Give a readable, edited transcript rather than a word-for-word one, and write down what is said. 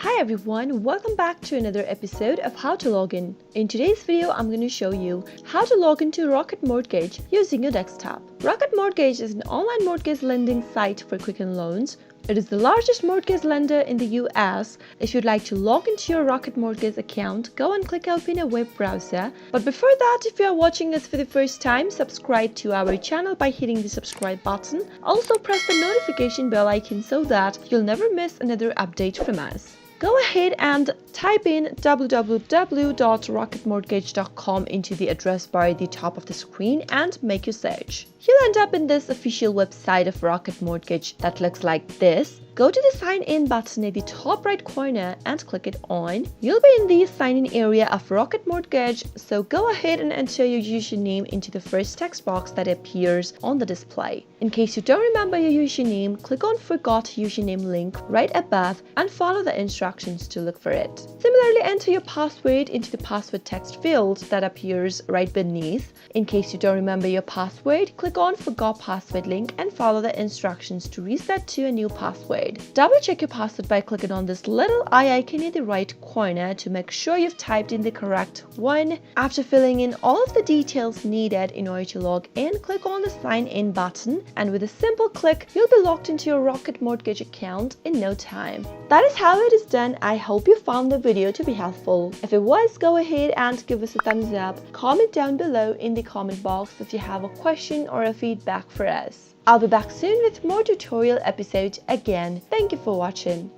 Hi everyone, welcome back to another episode of How to Login. In today's video, I'm going to show you how to log into Rocket Mortgage using your desktop. Rocket Mortgage is an online mortgage lending site for Quicken Loans. It is the largest mortgage lender in the US. If you'd like to log into your Rocket Mortgage account, go and click open a web browser. But before that, if you are watching us for the first time, subscribe to our channel by hitting the subscribe button. Also press the notification bell icon so that you'll never miss another update from us. Go ahead and type in www.rocketmortgage.com into the address bar at the top of the screen and make your search. You'll end up in this official website of Rocket Mortgage that looks like this. Go to the sign in button at the top right corner and click it on. You'll be in the sign in area of Rocket Mortgage, so go ahead and enter your username into the first text box that appears on the display. In case you don't remember your username, click on Forgot Username link right above and follow the instructions to look for it. Similarly, enter your password into the password text field that appears right beneath. In case you don't remember your password, click on Forgot Password link and follow the instructions to reset to a new password. Double check your password by clicking on this little eye icon in the right corner to make sure you've typed in the correct one. After filling in all of the details needed in order to log in, click on the sign in button, and with a simple click, you'll be logged into your Rocket Mortgage account in no time. That is how it is done. I hope you found the video to be helpful. If it was, go ahead and give us a thumbs up. Comment down below in the comment box if you have a question or a feedback for us. I'll be back soon with more tutorial episodes again. Thank you for watching.